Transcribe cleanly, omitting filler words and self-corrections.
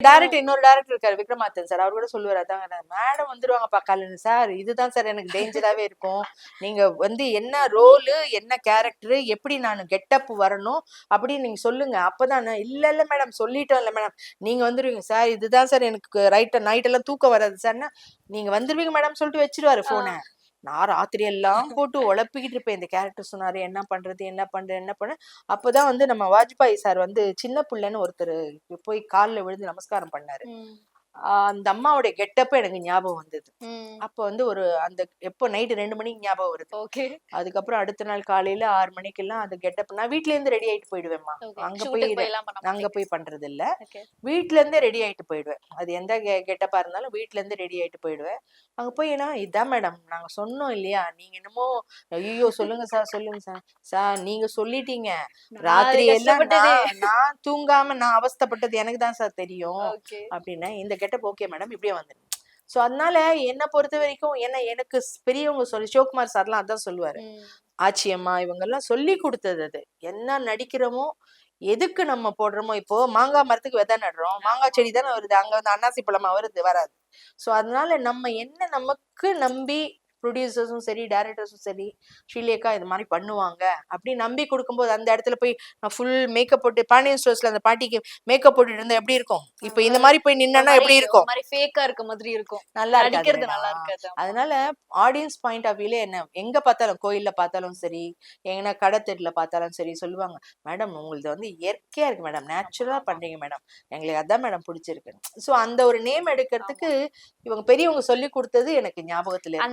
Director இன்னொரு director இருக்காரு Vikramadhan sir, அவர் கூட சொல்லுவாரு, அதாங்க மேடம் வந்துருவாங்கப்பா காலையில சார், இதுதான் சார் எனக்கு டேஞ்சராவே இருக்கும். நீங்க வந்து என்ன ரோலு, என்ன கேரக்டர், எப்படி நான் கெட்டப் வரணும் அப்படின்னு நீங்க சொல்லுங்க. அப்பதான் இல்ல இல்ல மேடம் சொல்லிட்டோம் இல்ல மேடம், நீங்க வந்துருவீங்க சார், இதுதான் சார் எனக்கு நைட் எல்லாம் தூக்கம் வராது சார்னா, நீங்க வந்துருவீங்க மேடம் சொல்லிட்டு வச்சிருவாரு போனை. நான் ராத்திரி எல்லாம் போட்டு உழப்பிக்கிட்டு இருப்பேன், இந்த கேரக்டர் சொன்னாரு என்ன பண்றது என்ன பண்றது என்ன பண்ண. அப்பதான் வந்து நம்ம வாஜ்பாய் சார் வந்து சின்ன பிள்ளைன்னு ஒருத்தர் போய் காலில் விழுந்து நமஸ்காரம் பண்ணாரு. அந்த அம்மாவுடைய கெட்டப்ப எனக்கு ஞாபகம் வந்தது. அப்ப வந்து ஒரு அந்த எப்போ நைட்டு 2 மணிக்கு ஞாபகம் வருது. அதுக்கப்புறம் அடுத்த நாள் காலையில 6 மணிக்கெல்லாம் அந்த கெட்டப் நான் வீட்ல இருந்து ரெடி ஆயிட்டு போயிடுவேன்மா. அங்க போய் பண்றது இல்ல, வீட்ல இருந்தே ரெடி ஆயிட்டு போயிடுவேன். அது எந்த கெட்டப்பா இருந்தாலும் வீட்ல இருந்து ரெடி ஆயிட்டு போயிடுவேன். அங்க போய் ஏன்னா இதான் மேடம் நாங்க சொன்னோம் இல்லையா, நீங்க என்னமோ ஐயோ சொல்லுங்க சார் சொல்லுங்க சார், சார் நீங்க சொல்லிட்டீங்க, ராத்திரி எல்லாம் நான் தூங்காம நான் அவஸ்தைப்பட்டது எனக்கு தான் சார் தெரியும் அப்படின்னா, இந்த கெட்டப் ஓகே மேடம் இப்படியே வந்துடும். சோ அதனால என்ன பொறுத்த வரைக்கும் எனக்கு பெரியவங்க சொல்லி சிவகுமார் சார்லாம் அதான் சொல்லுவாரு, ஆச்சியம்மா இவங்க எல்லாம் சொல்லி கொடுத்தது. அது என்ன நடிக்கிறோமோ எதுக்கு நம்ம போடுறோமோ, இப்போ மாங்காய் மரத்துக்கு விதை நடுறோம், மாங்காய் செடி தானே வருது, அங்க வந்து அன்னாசி பழமா வராது. சோ அதனால நம்ம என்ன நமக்கு நம்பி ப்ரொடியூசர்ஸும் சரி டைரக்டர்ஸும் சரி ஸ்ரீலேகா இது மாதிரி பண்ணுவாங்க அப்படி நம்பி கொடுக்கும்போது, அந்த இடத்துல போய் நான் ஃபுல் மேக்கப் போட்டு பாண்டியன் ஸ்டோர்ஸ்ல அந்த பாட்டிக்கு மேக்கப் போட்டுட்டு இருந்தா எப்படி இருக்கும், இப்ப இந்த மாதிரி போய் நின்னா எப்படி இருக்கும், ஃபேக்கா இருக்க மாதிரி இருக்கும், நல்லா இருக்காது. அதனால ஆடியன்ஸ் பாயிண்ட் ஆஃப் வியூல என்ன எங்க பார்த்தாலும் கோயில்ல பார்த்தாலும் சரி, எங்கன்னா கடை தெருல பார்த்தாலும் சரி சொல்லுவாங்க, மேடம் உங்களது வந்து இயற்கையா இருக்கு மேடம், நேச்சுரலா பண்றீங்க மேடம், எங்களுக்கு அதான் மேடம் பிடிச்சிருக்கு. சோ அந்த ஒரு நேம் எடுக்கிறதுக்கு இவங்க பெரியவங்க சொல்லி கொடுத்தது எனக்கு ஞாபகத்துல இருக்கு.